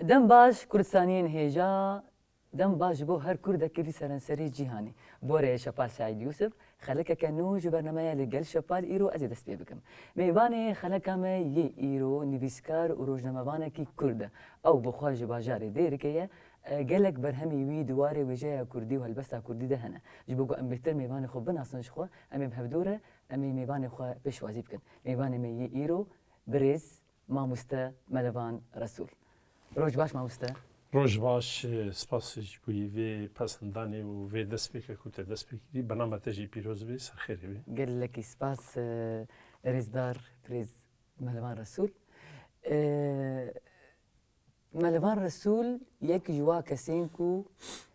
دم باش كردستانيين هيجا دم باش بو هر كرده كردي سرنسري جيهاني بوري شبال سعيد يوسف خلك كانوج برنامج لقل شبال ايرو ازي دست بكم ميباني خلك ما ي ايرو نيفيسكار وروجنامه كي كرده او بخواج باجاري ديركيه قالك برهمي وي دواري وجايه كردي وهلبسها كردي دهنا جبوكو ام بيتر ميباني خو بناصنش خو امي بهبدوره امي ميباني خو بشوازي بكن ميباني مي ايرو بريز ما مستا ملوان رسول روج باش ما مستا روج باش سپاسش بوی وی پسندانی و وی دست بکه کوته دست بکیدی برنامه تجی پیروز بی سرخیری بی قال لك سباس ريزدار بريز ملوان رسول ملوان رسول یک جوا کسین کو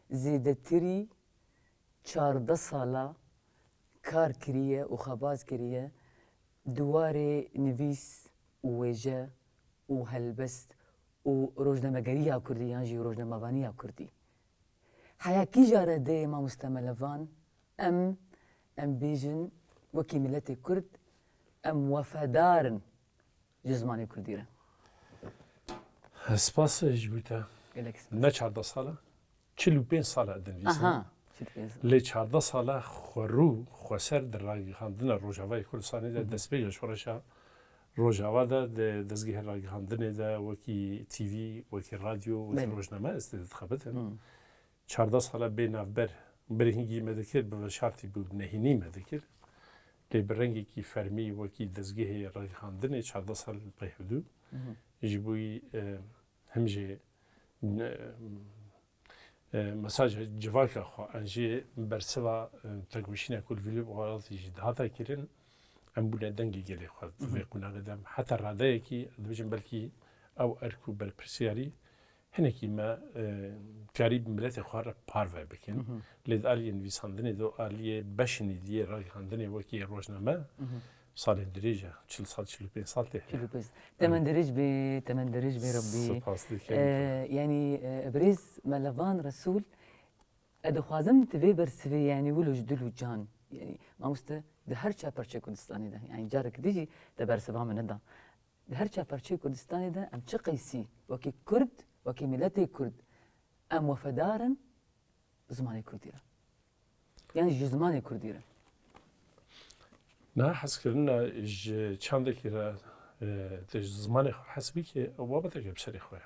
زیدتری 14 ساله کار کریه و خباز کریه دواره نویس و ویجه و هلبست و روزنامه‌گریه کردی یعنی روزنامه‌وانی کردی حیاکی جاره ده ما مستملوان ام بیجن وکی ملت کرد ام وفادارن جزمانی کردیره سپاسش بوده نه 14 ساله 45 ساله دنویسم لی 14 ساله خورو خسر در راگی خواندن روجاوای کردستانی ده دست بیش شورشا روجاوا ده دزگه راگی خواندن ده وکی تیوی وکی رادیو وکی روزنامه استعداد خبرتن 14 ساله بین افبر برهنگی مدکر به شرطی بود نهینی مدکر لی برنگی کی فرمی وکی دزگه راگی خواندن 14 سال پیهدو جبوی همجه مساج جواکا خو انجی برسوا تگوشینه کل ویلو وارتی جداتا کردن ام بوده دنگی گلی خود و کنار دم حتی رادای کی دوچن بلکی او ارکو بر پرسیاری هنکی ما قریب ملت خوار پارو بکن لید آلی نویسندنی دو آلی بشنی دیه رای خواندنی وکی روزنامه سال درجة 40 سال 45 سال تحت تمن درج بربي يعني بريز ملفان رسول ادخوازم تبي برسوي يعني ولو جدلو جان يعني ما مست ده هر چا پرچه کردستانی ده يعني جارك ديجي تبرسوا من ده هر چا پرچه کردستانی ده ام چه قيسي وكي كرد وكي ملتي كرد ام وفدارن زماني كرديره يعني جزماني كرديره نه حس کردن چند کی را زمان حسبی که وابطه که بسری خواه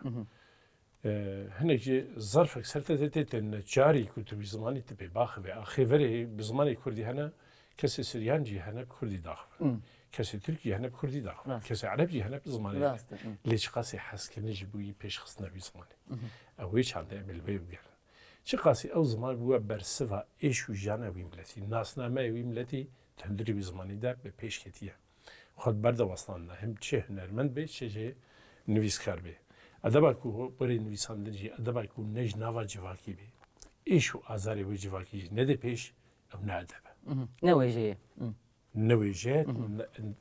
هنگی ظرف اکثر تدیت نجاری کتبی زمانی تبی باخوه آخری بزمانی کردی هنه کسی سریان جی هنه کردی داخل کسی ترکی هنه کردی داخل کسی عرب جی هنه بزمانی لیش قاسی حس کنی جبوی پیش خصنا بزمانی اوی چند امل بیوگر چه قاسی او زمان بوا برسوا ایشو جانه ویملتی ناسنامه ویملتی تندری بزمانی ده به پیش کتیه خود برد واسطان نه هم چه هنرمند به چه نویسکار به ادبا کو برای نویسندگی ادبا کو نج نوا جواکی به ایشو آزاری و جواکی نه ده پیش او نه ادبه نه ویژه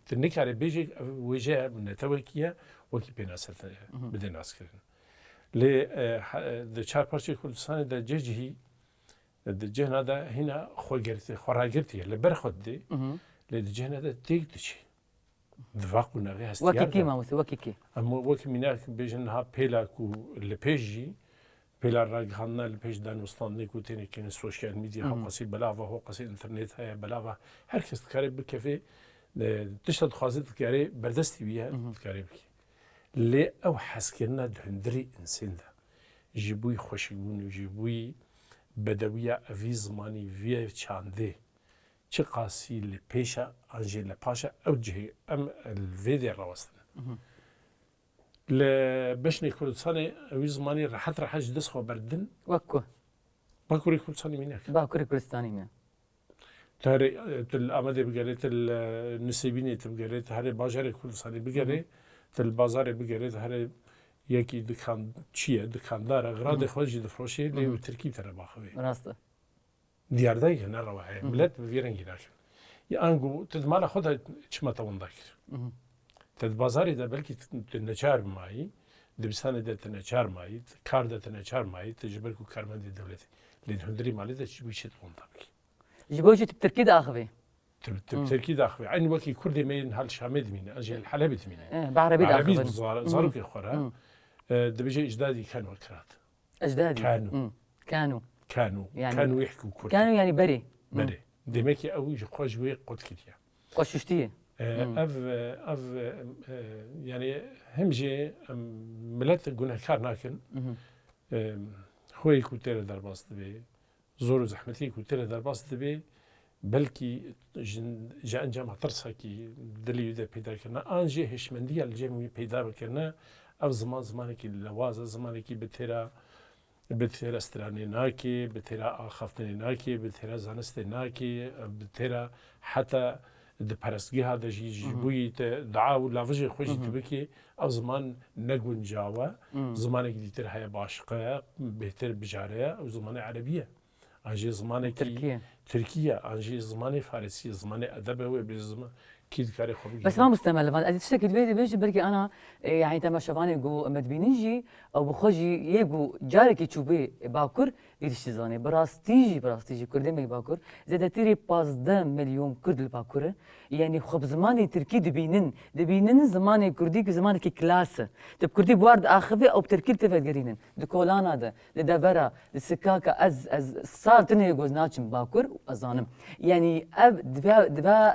تنکاره بیجی ویژه نتوکیه وکی پناسرت بده ناس کردن لی د چهار پارچه کردستان د جهی د جهنه ده هنا خوگرتی خوراگرتی لبر خود دی لید جهنه ده تیگ دچی دفاق نگه هست وکی کی ما مسوی وکی کی اما وکی مینا بیشن ها پیلا کو لپیجی پیلا راگ خانه لپیج دانستان نیکوتینی که سوشیال میدیا ها قصی بلاوا ها قصی اینترنت های بلاوا هر کس کاری بکفی تشتد خواست کاری بردستی بیه کاری بکی لی او حس کردن دهندری انسان ده جبوی خوشگون جبوی بدویه اوی زمانی وی چانده چه قاسی لپیشا آنجی لپاشا او جهی ام الویدی راوستن لبشنی کردستانی اوی زمانی راحت دست خو بردن باکوری کردستانی مینک باکوری کردستانی مینک تهری تل آمده بگره تل نسبینی تبگره تهری بازار کردستانی بگره تل بازار بگره تهری یکی دکان چیه دکاندار اغراض خارجی دفروشی لیو ترکی تره باخوی راسته دیاردایی که نرواه ملت بفیرنگی داشت یا انگو تدمال خدا چما توان داشت تد بازاری ده بلکی تنچار مایی دبستان ده تنچار مایی کار ده تنچار مایی تجربه کو کارمندی دولتی لین هندری مالی ده چی بیشتر توان داشت جبوجي تركي داخوي تركي داخوي عين وكي كردي مين هالشامد مين أجل الحلبة مين بعربي داخوي زاروك خورا دبيجي اجدادي كانوا كرات اجدادي كانوا يعني كانوا يحكوا كرد كانوا يعني بري بري ديمكي او خوش وي قد كتيا قششتيه اف يعني همجي ملت قلنا كار ناكن خوي كوتير درباست دبي زور زحمتي كوتير درباست دبي بلكي جان جامع ترسا كي دلي يدا بيدا كنا انجي هشمنديه الجيمي بيدا بكنا او زمانك اللوازه زمانك بتيرا استراني ناكي بتيرا خفتني ناكي بتيرا زانستي ناكي بتيرا حتى دبرسجي هذا جيبوي دعاو لافجي خوشي تبكي او زمان نقون جاوا زمانك ديتر هيا باشقه بهتر بجاريه او زمان عربيه انجي زمانك تركيا انجي زمان فارسي زمان ادب هو بزمان كيد كاري خوبي بس ما مستمر بعد تشتكي بيجي بركي انا يعني تما شفاني جو مدبينيجي او بخوجي يجو جاركي تشوبي باكر يدشتزاني براستيجي كردمي باكر زاد تيري 15 مليون كرد الباكر يعني خب زماني تركي دبينن زماني كردي زماني كي كلاس تب كردي بوارد اخفي او بتركي تفد قرينن دكولانا ده دبرا السكاكا از صار تني جوزناتشم باكر ازانم يعني اب دبا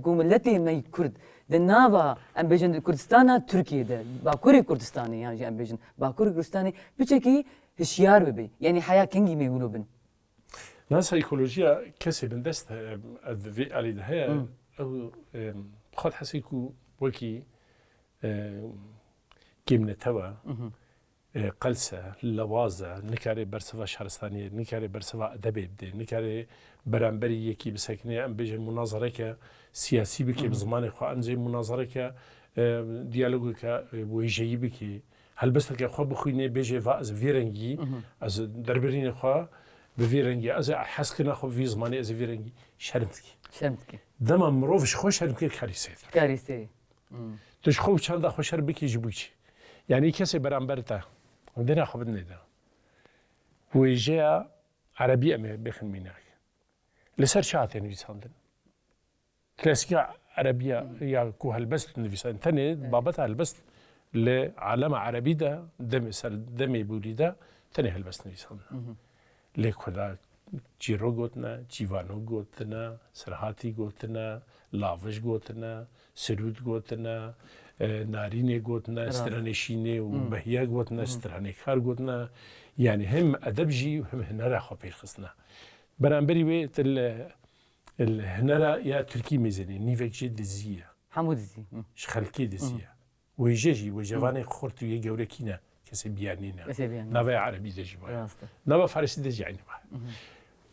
قوم التي ما كرد دنافا ام بيجن كردستان تركيا ده باكوري كردستاني يعني ام بيجن باكوري كردستاني بتشكي هشيار ببي يعني حياه كينجي ما يقولوا بن لا سيكولوجيا كسب دست في علي ده او خد حسيكو وكي كيمنه توا قلسه لوازه نكاري برسفا شهرستانيه نكاري برسفا ادبي بدي نكاري برانبري يكي بسكني ام بيجي مناظره سياسي بكي بزمان خو انزي مناظره ديالوجك ويجي بكي هل بس لك خو بخويني بيجي فاز فيرنجي از دربرين خو بفيرنجي از حسكنا خو في زماني از فيرنجي شرمتكي دما مروفش خو شرمتكي كارثه تش خو چندا خو شر بكي جبوچي يعني كسي برانبرتا عندنا خو بدنا ده ويجي عربيه بخن ميناك لسر شات يعني بيساندن كلاسيكا عربيه يا كو هلبست نفيسان ثاني بابتها هلبست لعالم عربي ده دمي بوليدا ثاني هلبست نفيسان لكودا جيرو قوتنا جيفانو قوتنا سرهاتي قوتنا لافش قوتنا سرود قوتنا ناريني قوتنا استرانشيني وبهيا قوتنا استرانيكار قوتنا يعني هم ادبجي وهم هنرا خو بيخصنا برانبري وي الهنرا يا تركي ميزاني نيفك جد دزيه حمود زي شخلكي دزيه ويجي وجواني خورتو يجوركينا كسي بيانينا نافا عربي دجي نافا فارسي دجي يعني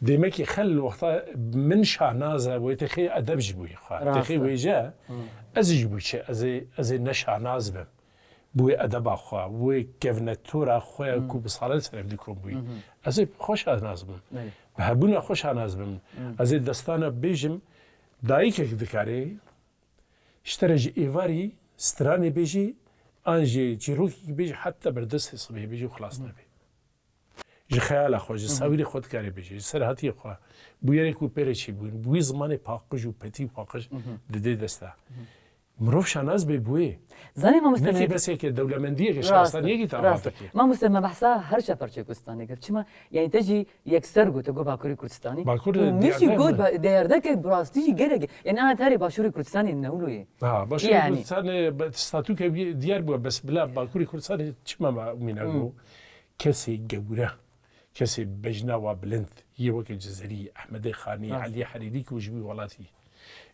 ديمك يخل وقتها من شعنازه ويتخي ادب جبوي خا تخي ويجا ازي بوشي ازي نشعناز بم بوي ادب اخوا بوي كفنتورا اخوا كو بصالل سنه ديكم بوي ازي خوش ناز بم بهبونا خوش ناز بم ازي دستانه بيجم دايك دكاري اشترج ايفاري ستراني بيجي انجي جيروكي بيجي حتى بردس صبي بيجي وخلاص نبي جي خيال اخو جي ساويري خود كاري بيجي سرهاتي اخو بويري كو بيريشي بوي زماني باقج و بتي باقج ددي دستا مروف شناز بوي زاني ما مستمع نكي بس هيك دولمنديه شخصانيه تعرفك ما مستمع بحسها هرشا برشا كردستاني قلت شما يعني تجي يكسرغو تقول باكوري كردستاني مش يقول دايردك براستيجي جرق يعني انا تاري باشوري كردستاني نقولوا باشوري يعني كردستاني ستاتوك ديار بو بس بلا باكوري كردستاني شما ميناغو كسي جوره كسي بجنا وبلنت يوك الجزري احمد خاني علي حريري وجبي ولاتي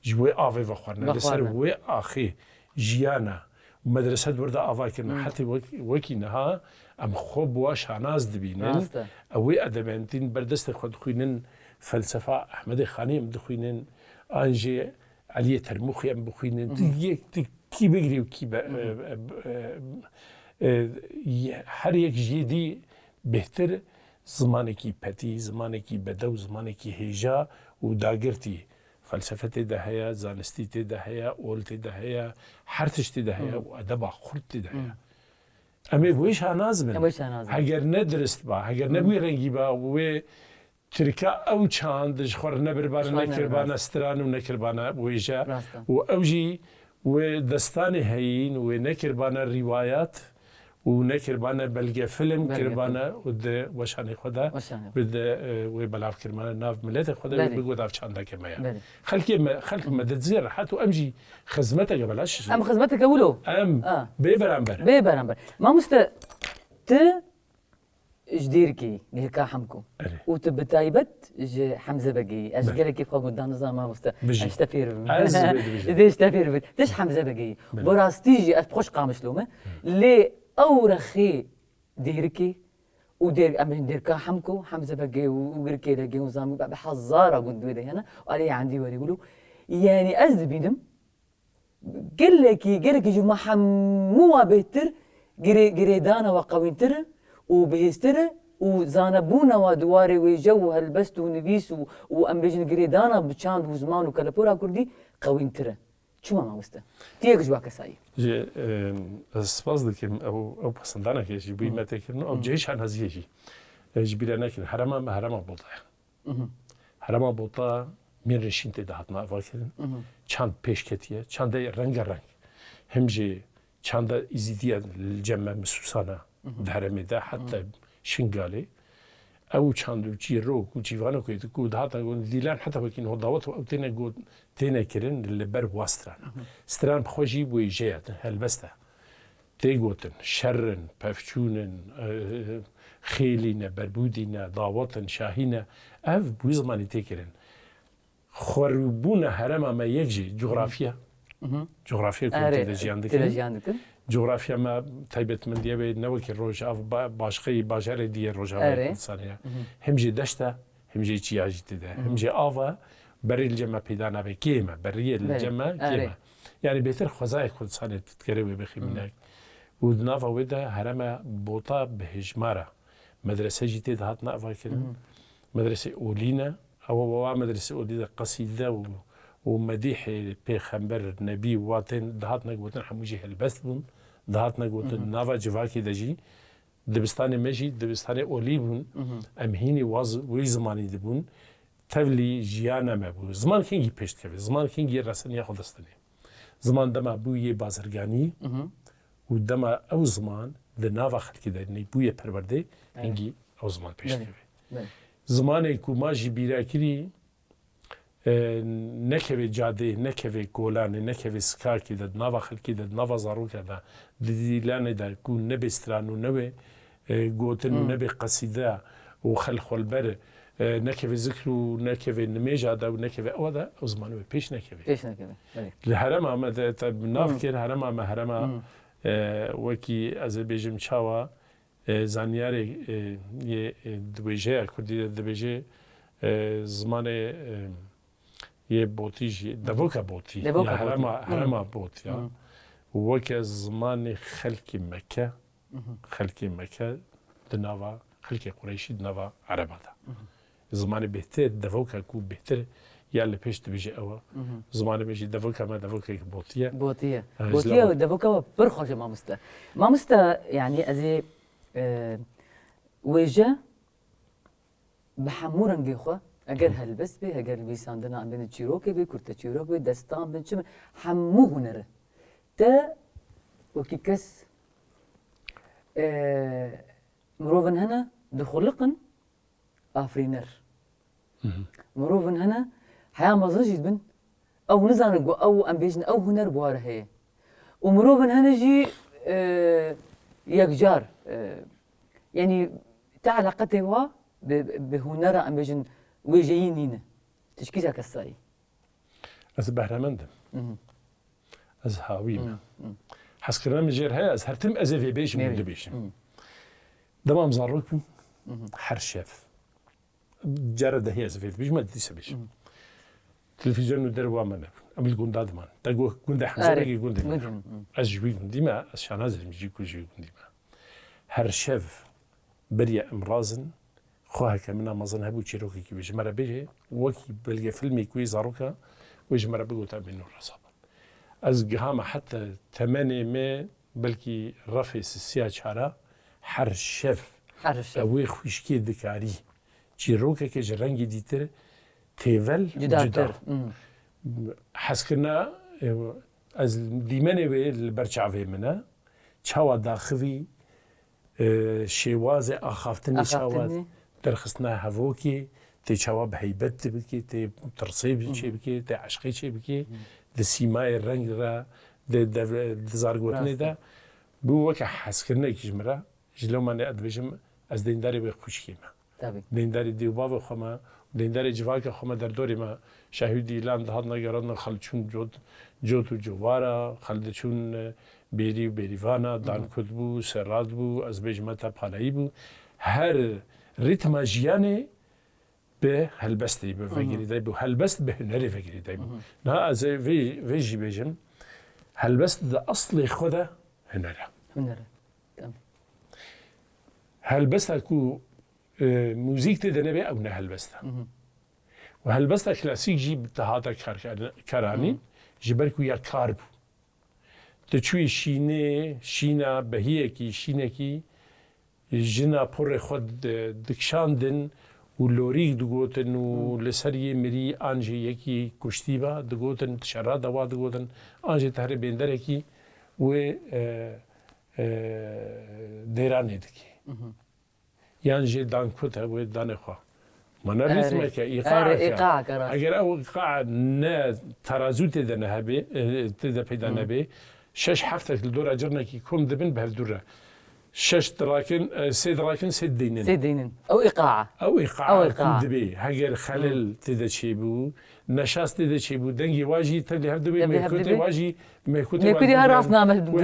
جوي افي فخرنا لسر وي اخي جيانا مدرسه ورده افاكنا حتى وكينها ام خوب واش ناس دبينن اوي ادبنتين بردست خد خوينن فلسفه احمد خاني مدخوينن انجي علي ترمخي ام بخوينن كي بيجري وكي هر یک جدي بهتر زمانێکی پەتی زمانێکی بەدە و زمانێکی هێژا و داگرتی فەلسەفە تێدا هەیە زانستی تێدا هەیە ئۆڵ تێدا هەیە هەر تش تێدا هەیە و ئەدەبا خورد تێدا هەیە ئەمێ بۆی شاناز بن هەگەر نەدرست بە هەگەر نەبووی ڕەنگی بە وێ ترکا ئەو چاند دژخۆر نەبربانە نەکردبانە ستران و نەکردبانە وێژە و ئەوژی وێ دەستانی هەین وێ نەکردبانە ریوایەت ونكربانا بلغ فيلم بلغ كربانا ود وشاني خدا وشاني. بد وبلاف كرمانا ناف ملت خدا بله. بيقول داف شاندا كما بله. خلك ما تزير حتى امجي خدمتك بلاش ام خدمتك اولو ببرامبر ببرامبر ما ت جديركي نهكا حمكو وتبتايبت حمزه بقي اشقلك كيف قام قدام نظام ما اشتفير اشتفير تش حمزه بقي براستيجي اتخش قامش لومه لي اورخي ديركي ودير امن ديركا حمكو حمزه بقي وغيركي لقي نظام بحزاره قد ويدي هنا وعلي عندي ولي يقولوا يعني ازبيدم قال لك جو محموه بهتر قريدانا وقوينتر وبهستر وزانبونا ودواري وجو هالبست ونفيس وامبيجن قريدانا بتشاند وزمان وكالبورا كردي قوينتر شو ما وسته تيجي جواك ساي جي سباز دكيم او بسندانا كي جي بي متكن او جيش عن هزيجي جبير انا كن حرما بوطا حرما بوطا من رشين تدهاتنا فاكرين چند پیشکتیه چند رنگ هم جي چند ازيدية الجمع مسوسانه دهرمي ده حتى شنغالي او چند جي روك وجيوانا كويت كود هاتا ديلان حتى بكين هو ضوت او تينا كرين اللي بر واستران ستران بخوجي ويجيات هالبسته تيغوتن شرن بفچونن خيلين بربودين ضاوتن شاهين اف بوزماني تيكرين خربونا هرم ما يجي جغرافيا كنت تجيان جغرافيا ما تايبت من ديابي نوكي روج اف باشقي باجار دي روجا انسانيه هم جي دشتا هم جي تشياجي تدا هم جي افا بري الجما بيدانا بكيما بري الجما كيما يعني بيتر خزاي كنت سنه تتكري بخي منك ودنافا ودا هرم بوطا بهجماره مدرسه جيتي هاتنا فاكر مدرسه اولينا أو مدرسة أولية قصيدة ومديح بيخمبر نبي واتن دهاتنا قوتن حموجي هالبثبون دهاتنا قوتن نافا جواكي دجي دبستاني مجي دبستاني أوليبون أمهيني ويزماني دبون تولي جيانا مبو زمان كينجي بيشت كبه زمان كينجي رسنيا خودستاني زمان دما بوية بازرگاني ودما أو زمان دنافا خلقي دني بوية پرورده كينجي أو زمان بيشت كبه زمانی که ما جبیره کری نکوی جاده نکوی گولان نکوی سکاکی داد نوا خلکی داد نوا زاروکه داد دیلانه داد کو نبستران و نبی گوتن و نبی قصیده و خلق البر نکوی ذکر و نکوی نمیجا داد و نکوی آوده او زمانو پیش نکوی لحرم آمده تب ناف کر حرم آمده حرم وکی از بیجم چاوا زانیاری یه دبیجه کردی دبیجه زمان یه بوتیجی دبوکا بوتی یا هرما بوتی وکی زمان خلق مکه دنوا خلق قریشی دنوا عربه ده زمان بهتر دبوکا کو بهتر یا اللي پیش دبیجه اوا زمان میشی دبوکا ما دبوکا بوتیه و دبوکا برخوش ما مسته يعني ازي ويجا بحمورن جيخوا اگر هلبس به اگر بيساندنا عندنا تشيروكي بي كرتا تشيروكي دستان بن شم حمو هنر تا وكيكس مروفن هنا دخلقن افرينر مروفن هنا حياه مزجد بن او نزان او امبيجن او هنر بواره هي ومروفن هنا جي يكجار يعني تعلقته هو بهنرا أم بيجن ويجينين تشكيزا كالساي از بهرمندم از هاويم حسكرنا مجير هاي از هرتم از في بيش من دبيش دمام زاروكم حرشف جرد هي از في بيش ما تديس بيش تلفزيون دروا من قبل قنداد مان تقول قند حمزه قند از جوي قنديما از شاناز مجي كل جوي قنديما هرشف بريا امرازن خوها كمنا مازن هبو تشيروكي كي بيج مرا بيجي وكي بلقى فيلمي كوي زاروكا ويج مرا بيقول تابينو الرصابة از قهامة حتى 8 مي بلكي رفي سيا شارع هرشف اوي خوشكي دكاري تشيروكا كي جرانجي ديتر تيفل جدا حسكنا از ديماني وي البرشعفي منا تشاوا داخوي شێوازێ ئاخافتنی چاوات ئاخافتنی دەرخستنا هەڤۆکی تێ چاوا بە هەیبەت بکێ تێ تڕسەی چێ بکێ تێ عشقی چێ بکێ دە سیمای ڕەنگرا دزارگوتنێدا بوو وەکە حەزکردنێکی ژمرە ژ لەومانێ ئەدبێژم ئەس دەینداری بێ خوشکیمە دەینداری دیوباوە خۆمە دەینداری جوواکە خۆمە دەردۆریمە شاهودی لام دەهات نەگەڕەنە خەڵچوون جۆت و جووارە خەلدەچوون بێری و بێریڤانە دانکوت بوو سەرات بوو ئەس بێژمەتە پالایی بوو هەر ریتمە ژیانێ بێ هەلبەستی بە ڤەگیریدای بوو هەلبەست بە هنەری ڤەگیریدای بوو نا ئەز vêjî bêjim helbest di eslê xwe de huner e. Helbesta ku mûzik tê de nebe ew ne helbest e. û helbesta klasîk jî te hata karanîn ji ber ku ya kar bû. Tu çûyî şînê şîna behiyekî şînekî jina porê xwe dikşandin û lorîk digotin û li ser yê mirî an jê yekî kuştîba digotin şera dewa digotin an jê te herê bênderekî wê dêranê dikê yan jê dankut e wê danê xwe mana rîtmeke îqaeke eger ew îqa ne terazû tê de nehebe tê de peyda nebe şeş heftek li dora cirnekî kom dibin bi hevdûr re شش دراكن سي دراكن سي دينين او ايقاع دبي هاجر خلل تدشيبو نشاس تدشيبو دنجي واجي تلي هردو بي ميكوتي واجي ميكوتي هراسنا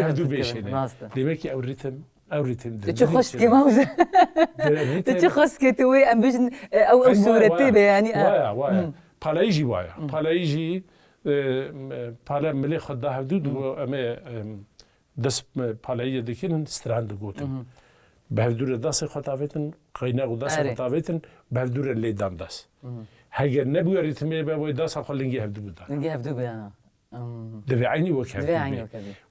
هردو بيشيني ديمكي او ريتم تشي خش كي موزه تشي خش كي توي امبيشن او صورتي يعني وايا بالايجي بالايجي بالا ملي خدا هردو اما دەست پالاییە دەکردن ستران دەگوتن بەهەودورە دەستی خۆتاوێتن قەیناغ و دەستی خۆتاوێتن بەهەودورە لێدان دەست هەگەر نەبووە ریتمێ بە بۆی دەستا خۆ لنگی هەفتوو بدا دەبێ عینی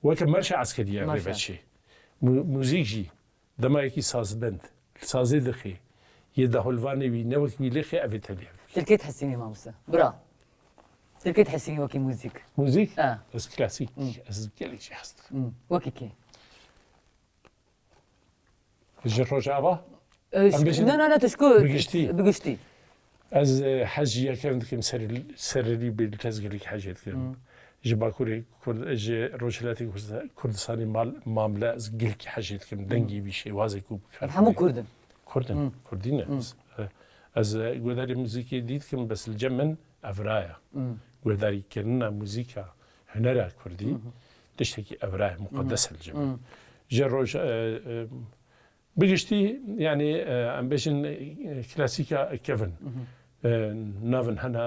وەکە مەرشە عەسکەریە ڕێبەچێ موزیکژی دەمایەکی سازبند سازێ دەخێ یە دەهۆلوانێوی نەوەکوی لێخێ ئەبێتە لێ تلکەی تحسینی مامۆستا برا تلقيت حسيني وكي موزيك بس كلاسيك بس كلش حست وكي كي الجروج ابا لا تشكو بقشتي از حاجيه كانت كم سرري بالتسجيل حاجات كان جبا كوري روجلاتي كردستاني ماملا از قلك حاجات كم دنجي بشي وازيكو همو كردين از قدري موزيكي ديت كم بس الجمن ئەڤرایە گوێداریکردنە موزیکە هەنەرە کوردی تشتێکی ئەڤرایە مقدسە الجەمە ژە ڕۆژ بگشتی یعنی ئەم بێژن کلاسیکە کەڤن ناڤن هەنا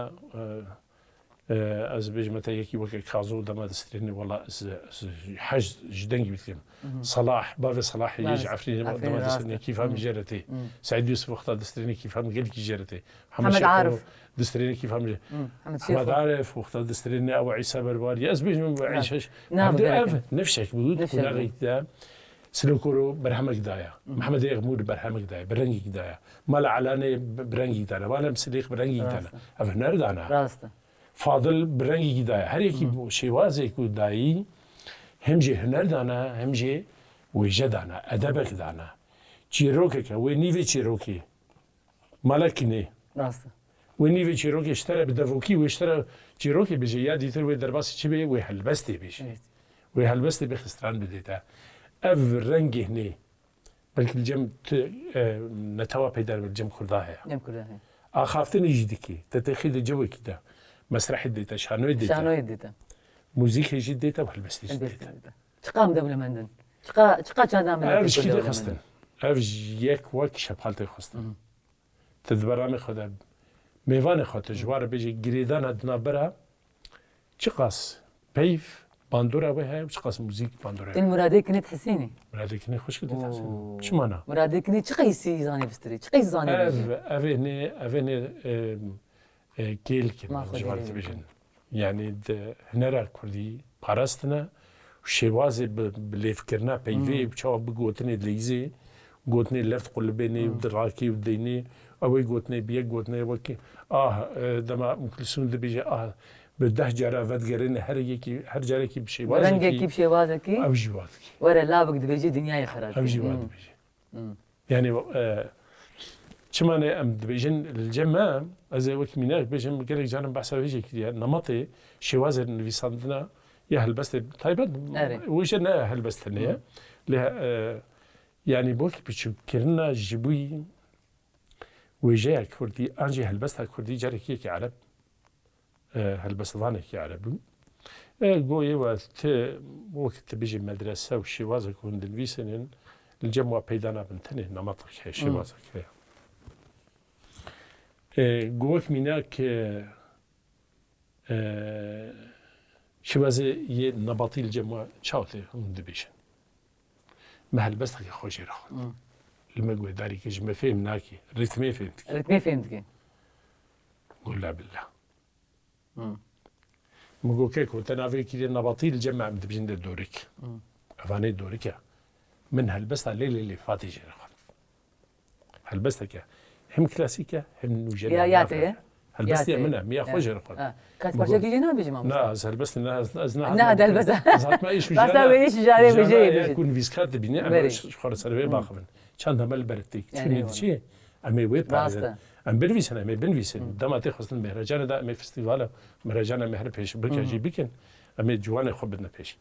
ئەس بێژمەتە یەکی وەکە کازۆ دەما دەستێنێ وەڵا حەج ji dengî bikim Salah bavê Salahê yê ji Efrînê dema destêrînê kîfa min jê re tê Saîd Yusuf wexta destêrînê kîfa min gelekî jê re tê Hemed Arif destêrînê kîfa min Hemed Arif wexta destêrînê ew İsa Berbarî ez bêjim Eîşeş ev nefşek bû kunarîkda Silokoro berhemek daye Mihemed Eğmûr berhemek daye birengî daye Mala Elanê birengî daye Valem Silêx birengî daye ev huner dana Fadıl birengî daye her yekî şêwazek û dayî hem jê huner dana hem jê wêje dana edebek dana çîrokeke wê nîvê çîrokê malekinê wê nîvê çîrokê ji te re bi devokî wê ji te re çîrokê bêje ya dîtir wê derbasî çi bê wê helbestê bêje wê helbestê bê xistran bidê te ev rengê hinê belkî cem netewa peyda bi cem Kurda heye axaftinê jî dikê te texî de cewekî de mesrehê dête şanoyê dête موزیکی جدی دیتا و هلبستی دیتا. چقام دبل مندن؟ چقا چندم مندن؟ اوش کی دخستن؟ اوش یک وقت شپالت خستن. تدبران خدا میوان خدا جوار بیچی گریدان ادنا برا چقاس پیف باندورا به های چقاس موزیک باندورا. این مرادی کنی تحسینی؟ مرادی کنی خوش کردی تحسین. چی مانا؟ مرادی کنی چقای سی زانی بستری؟ چقای زانی بستری؟ اوه گیل کنی جوار تبیشن. يعني هنرا كردي باراستنا وشيوازي بليفكرنا بيفي بشاو بقوتني دليزي قوتني لفت قلبيني ودراكي وديني اوي قوتني بيك قوتني وكي دما مكلسون دبيجي بده جارا ودگرين هر جاركي بشيوازي رنگكي بشيوازكي او جوازكي ورا لابك دبيجي دنياي خراب او جواد بيجي يعني شمانه ام دبيجن الجماعه از وقت مناك بيجن قال لك جانب بحث ويجي كذا نمطي شواذ النفيساندنا يا هلبست طيب وجنا هلبست لها لها يعني بوك بتشكرنا جبوي وجاء كردي انجي هلبست كردي جاري كي عرب هلبست ضانك كي عرب قوي وقت بيجي مدرسه وشواذ كون دنفيسن الجمع بيدانا بنتني نمطك شواذ كذا قوك مناك شوازي نبطي الجمع شاوتي هم دبيشن ما هلبستك يا خوشي رخ لما قوي داري كيش ما فهمناكي رتمي فهمتك قول لا بالله مقول كيكو تنافي كي نبطي الجمع مدبجن دورك افاني دورك من هلبستها ليلي اللي فاتي جرخ هلبستك هم كلاسيكا هم نوجد ياتي هلبستي منها مية خوش رقم كانت برشا كي جينا بيجي ماما لا هلبست نا هلبسها زعما ما ايش بس ويش جاري بيجي يكون فيسكات بني انا شخر سربي باخذ شان مال برتيك شنو شيء امي ويت ام بنفيس انا بنفيس دما تاخذ المهرجان ده امي فيستيفال مهرجان مهر بيش بركه جي بكن امي جواني خبنا بيش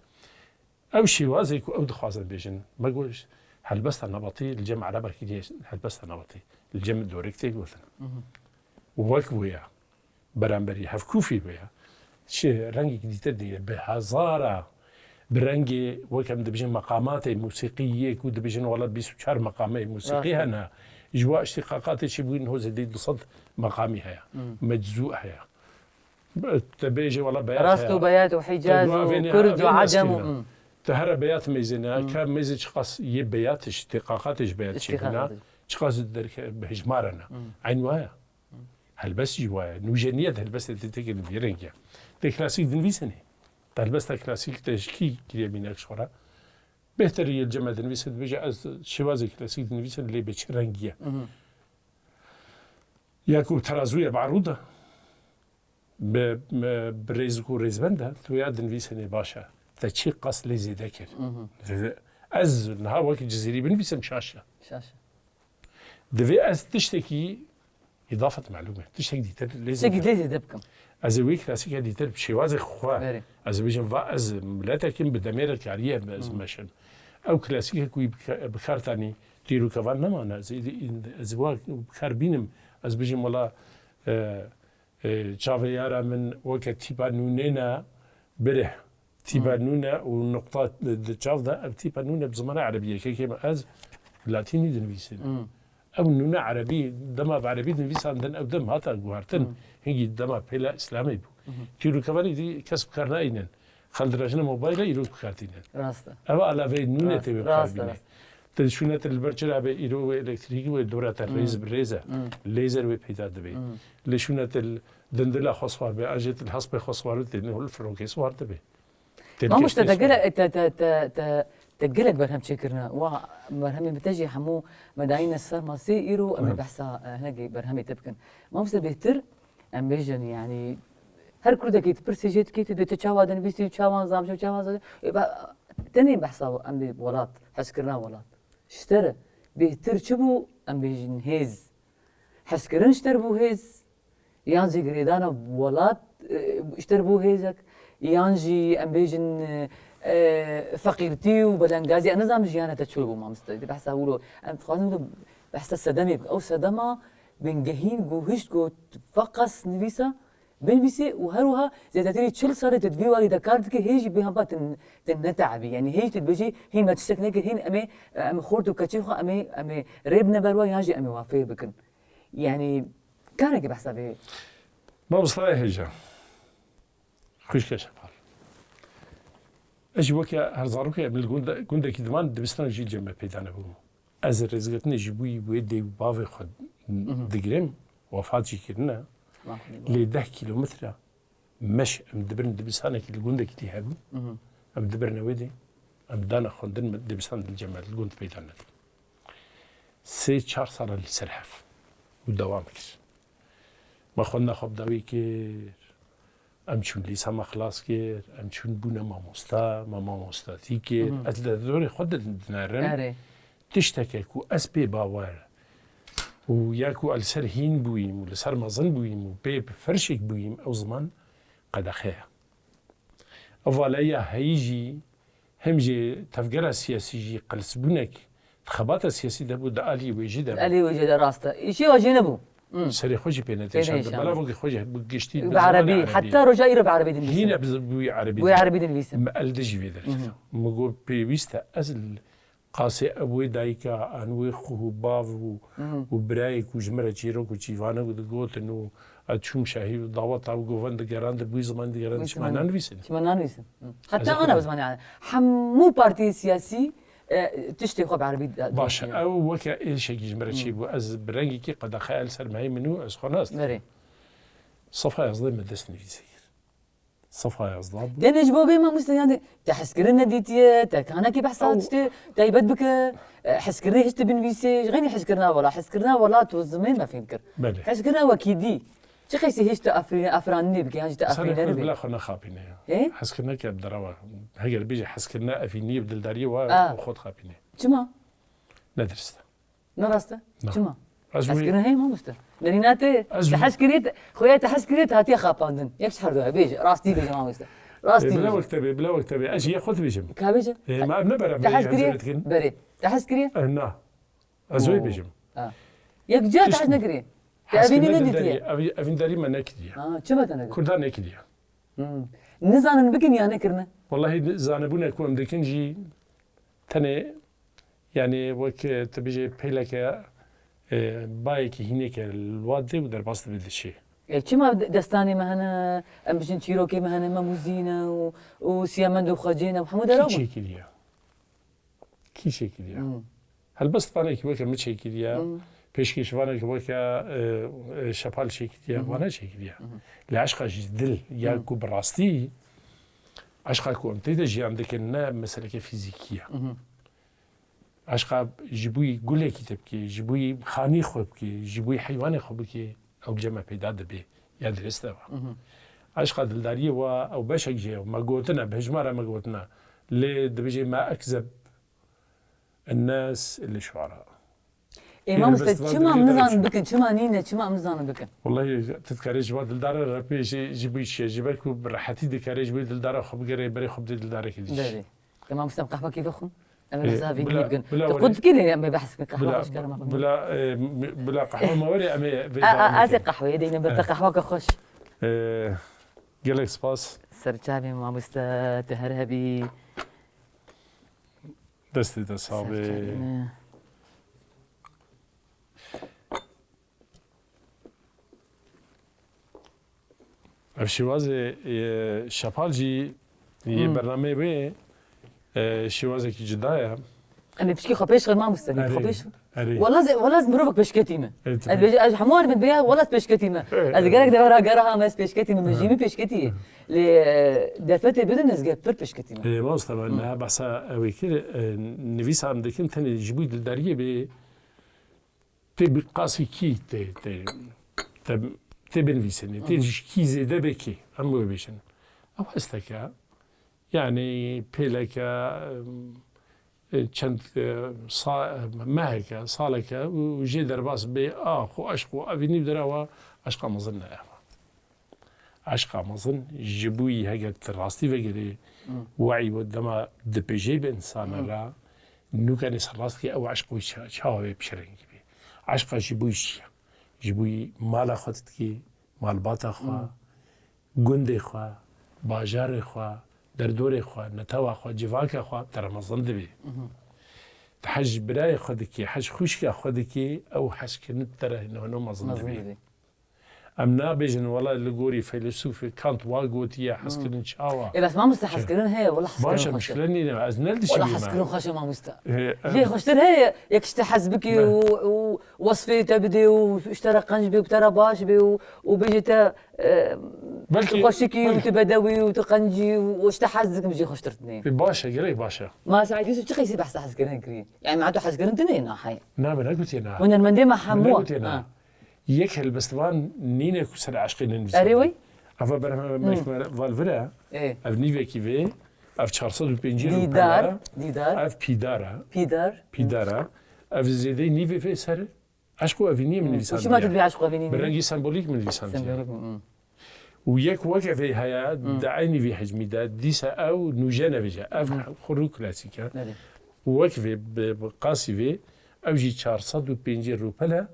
او شي وازيك او دخازن بيجن ما قولش هلبست نبطي الجمع عربك كي هلبست نبطي الجمع دوريكتي قلت ووك ويا برامبري هفكوفي ويا شي رنجي جديد دي بهزارة برنجي وكم دبجن مقامات موسيقية كود دبجن ولا 24 مقامات موسيقية أنا جوا اشتقاقات شي بوين هو زديد بصد مقامي هيا مجزوء هيا تبيجي ولا بيات راسته بيات وحجاز وكرد وعجم تهرى بيات ميزنا كان ميزج قص يبيات اشتقاقات بيات شينا شقاز الدرك بهجمارنا عين ويا هلبس جوايا نوجنية هلبس تتكي الفيرنجيا ده كلاسيك دنفيسني هلبس كلاسيك تشكي كي بينك شورا بهتر الجمع دنفيسن بيجي از شوازي كلاسيك دنفيسن اللي بتشرنجيا ياكو ترازوية معروضة بريزكو ريزبندا تويا دنفيسني باشا تشي قص ليزي ذكر از نهار وقت جزيري بنفيسن شاشة دفي از تشتكي إضافة معلومات تشتكي ديتر لازم دبكم از وی کلاسیک دیتر بشواز خوا از بیشتر و از ملتکیم بدمیر کاریه از ماشن او کلاسیک کوی بخارتانی تیرو کفان نمانه از واق بخاربینم از بیشتر ملا چاویارا من وقت تیپا نوننا بره تیپا نونا و نقطات چاو ده تیپا نونا بزمان عربیه که کم از لاتینی دنویسین او نونا عربي دما بعربي دنفيس عندن او دم هاتا جوارتن هنجي دما بلا اسلامي بو تيرو كفاني دي كسب كارنا اينن خلد راجنا موبايل يرو بكارتينن راستا او على في نونه تبي بكارتينن تشونه البرجلا به يرو الكتريكي ودورات الريز بالريزه الليزر وبيتا دبي لشونه الدندله خصوار باجت الحسب خصوار تنه الفروكي صوار دبي ما مش تقلق برهم شكرنا وبرهم بتجي حمو مداين السر ما سيرو أم بحثا هناك برهم تبكن ما مش بيتر أم بيجن يعني هر كرده كي تبرسيجيت كي تتشاوا دن بيستي تشاوا زام شو تشاوا يبقى تاني بحثا أم بولات حسكرنا ولات اشترى بيتر شبو أم بيجن هيز حسكرن اشتربو هيز يانزي قريدانا بولات اشتربو هيزك يانجي أم بيجن فقيرتي وبلنغازي انا زعما جيانا تشربوا ما مستدي بحث هقولوا انا خاصم بحث السدمي او سدما بنجهين جو هشت جو فقس نفيسا بنفيسي وهروها زي تاتري تشل صارت تدفي والي دكارت كي هيجي بها بات تنتعبي يعني هيجي تبجي هي ما تشتكنك هين امي خورتو كاتشيخه امي ريبنا بروا ياجي امي وافي بكن يعني كان كي بحث به ما بصراحه هيجا خوش كشف اجي وكا هرزاروك من الجوندا كدمان دبستان جي جنب بيدانا بو از رزقتني جيبوي ويدي بافي خد دقريم وفات جي كرنا لي 10 كيلومتر مش مدبرن دبستان كي الجوندا كي هابو مدبرنا ويدي دانا خندن دبستان الجمع الجوند بيدانا سي 4 سنه للسرحف ودوام كيس ما خدنا خب داوي كير امشون لیسا مخلاص کرد امشون بونه ماموستا تیکر از دور خود نرن تشتكك وأسبي باور وياكو السر هين بويم ولسر مظن بويم وبيب فرشك بويم أو زمان قد أخيها أفضل هيجي همجي تفجر السياسي جي قلسبونك خبات السياسي دبو دالي ويجي دبو الي وجد راسته شيء وجه نبو سري خوجي بينتيشن بلا بوقي خوجي بقشتي بعربي حتى رجاء يرب عربي دنيسي هنا بوي عربي بوي عربي دنيسي ما الدجي في ذلك مقول بيويستا أزل قاسي أبوي دايكا أنوي خوه باف وبرايك وجمرة جيروك وشيفانا ودقوت إنه أتشوم شاهي ودعوة أو جوفان دقران دبوي زمان دقران شو ما نانويسن شو ما نانويسن حتى أنا بزمان يعني حمو بارتي سياسي تشتي خب عربي باشا أو وكا إيش يجي جمرة شيء وأز برانجي كي قد خيال سر معي منو أز خلاص مري صفا يصدي مدرسة نفيسير صفا يصدي دنج بوبي ما مست يعني تحس كرنا ديتيه تكانا كي بحثات تشتي تايبت بك حس كرنا هشت بنفيسي غير حس كرنا ولا حس كرنا ولا توزمين ما فهمكر حس كرنا وكيدي شو خيسي هشت أفراني بك يعني أفراني بلا خنا خابينه إيه حس كرنا كبدروا هجر بيجي حس كرنا أفيني بدل داري وخد خابينه شما ندرسته نرسته شما حس كرنا هي ما مست لأناتي تحس كريت خويا تحس كريت هاتي خاباندن يكش حردها بيجي راستي بيجي ما مست راستي بلا وقت تبي أشي خذ بيجم كابيجي ما نبرة تحس كريت بري تحس كريت نا أزوي بيجم يك جات تحس نكري أفيني نديتي أفين داري ما نكديه شو بتنكر كردان نكديه نزان بكن يا نكرنا والله زانبونا كون دكنجي تاني يعني وك تبيجي بيلك بايك هناك الوادي ودر باست بدشي كما دستاني مهنا ام بجن تشيروكي مهنا ما موزينا وسيامندو خاجينا وحمود راو كي شكليا هل بس فانك وك متشكليا بيشكي شفانك وك شبال شكليا وانا شكليا لعشق جدل يا كبراستي عشقك أنت تجي عندك النا مسألة فيزيكية عشق جبوي قولي كتبكي جبوي خاني خوبكي جبوي حيواني خوبكي أو جمع بيدا دبي يا درسته عشق دلداري أو بشك جي ما قوتنا بهجمارة ما قوتنا اللي دبيجي ما أكذب الناس اللي شعراء إيه ما مستد شو ما مزان بكن شو ما نينا شو ما مزان بكن والله تذكري جواد دلدار ربي جيبي شيء جيبك برحتي ذكري جبي دلدار خب جري بري خب دلدار كذي داري كمان مستم قهوة كيف أخون أنا بحسها فيديو بكن تقول كذا يعني بحس قهوة بلا قهوة ما وري أمي أزي قهوة يدينا بس قهوة كخش جالك سباس سرچاوی ما مستا تهرهبي دستي تصابي شوازي شابالجي برنامج بي شوازي كي جدايا أنا بشكي خبيش غير ما مستني خبيش والله مروفك بشكتيمة حمار من بيها والله بشكتيمة أذكرك ده ورا جرها ما بشكتيمة من جيمي بشكتيه لدفتي بدون نسجة بير بشكتيمة ما أصلا أنا بس أويكير نفيس عندك أنت جبوي الدارية ب تبي قاسي كي تبنفيسني تيجي كي زيادة بكي أمو بيشن أو هستك يعني بيلك چند مهك صالك وجي درباس بي خو عشق أفيني بدروا عشق مظن عشق مظن جبوي هجت راستي فجري وعي ودما دبجي بإنسان را إنه كان يسراسك أو عشق وشاوي بشرين كبي عشق جبوي مال خدتكي مال باتا خوا جندي خوا باجار خوا دردور خوا نتوا خوا جواك خوا ترى مظن دبي تحج براي خدكي حج خوشك خدكي أو حج كنت ترى إنه مظن دبي أمنا بيجن والله اللي فيلسوف كانت واقوت يا حسكرين شاوا إيه بس ما مستحسكرين هي والله حسكرين باشا مشكلني أزنال دي والله حسكرين خشة ما مستا جي خشتر هي يكشت حسبكي ووصفي تبدي واشترى قنجبي وبترى باشبي وبيجي تخشكي وتبدوي وتقنجي واشتحزك بيجي خشتر اثنين باشا قالي باشا ما سعيد يوسف تخيسي بحث حسكرين كريم يعني معناته حسكرين تنين حي نعم أنا قلت أنا وانا المندي ما حموه يك البستوان نينا كسر عشقين الناس. أريوي؟ أفا برهم فالفرا. إيه. أبني في كيفه اف 450 دیدار دیدار اف پیدار پیدارا اف زیده نیوی فی سر عشق و افینی من نویسان چی ما تبي عشق بینیم برنگی سمبولیک من نویسان و یک وقفه هیا دعینی وی حجمی داد دیسا او نوجانه بجا اف خورو کلاسیکا وقفه بقاسی وی او جی 450 روپلا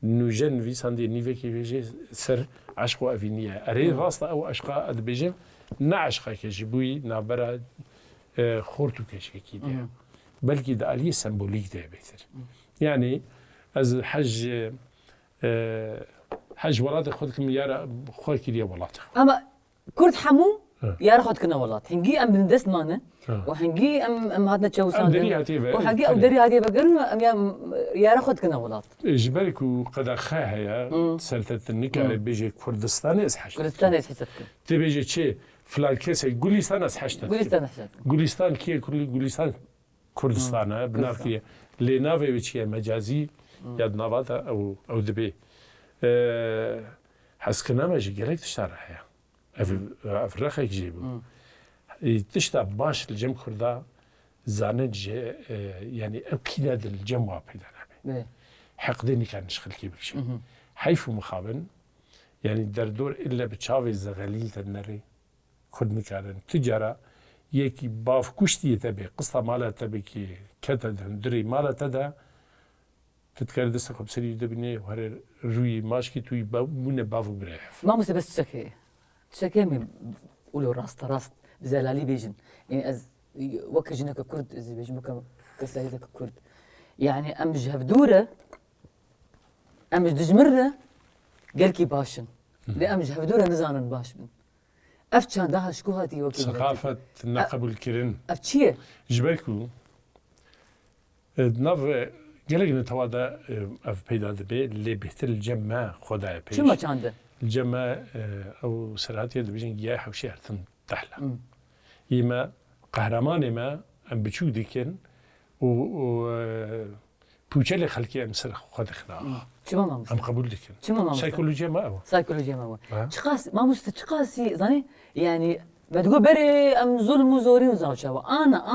نوجان نویسان دی نیوی که بجا سر عشق و افینیه اری راست او عشقا اد بجا نه عشقا کشی بوی نابرا خورتو کشی کی ده بلکه ده علی سمبولیک ده بهتر یعنی از حج ولات خودكم يا خوي كليا ولات اما كرد حمو يا خد كنا ولات حنجي ام بندس مانا وحنجي ام هاتنا تشوسان وحنجي ام دري هاتي بقرن ام يا خد كنا ولات جبالك وقد اخاها يا سلطه النكال بيجي كردستان اسحش كردستان اسحشتك تبيجي شي فلان كيس جوليستان اسحشتك جوليستان كي كل جوليستان كردستان بنافيه لنافي وشي مجازي ياد نافاتا او دبي حسكنا ماجي قالك تشرح يا افرخ يجيبوا تشتا باش الجم كردا زانج يعني اكيد الجم وابيدا حقدني كان نشغل كي بكشي حيف مخابن يعني دردور الا بتشافي زغليل تنري خد مكان تجاره يكي باف كشتي تبي قصه مالا تبي كي كتد دري مالا تدا تتكرر دستك بسري دبني وهر روي ماشكي توي بونه بافو بريف ما مس بس تشكي من قولوا راست بزلالي بيجن يعني از وكجنك كرد از بيجمك كسايدك كرد يعني ام جهفدوره ام دجمره قالكي باشن لا ام جهفدوره نزانن باشن افشان ده شكو هاتي وكي ثقافه النقب الكرن افتشيه جبالكو ناف قالك نتواضع اف بيدا دبي اللي بيهتر الجمع خدايا بيش شو ما كان ده؟ الجمع او سرعتي دبيجن جياح وشهر تحلى يما قهرمان ما ام بتشو ديكن و بوجالي خلكي ام سر خد خنا شو ما ام قبول ديكن شو ما سايكولوجيا ما هو سايكولوجيا ما هو تقاس ما تقاسي زاني يعني بتقول بري ام ظلم وزوري وزاوشوا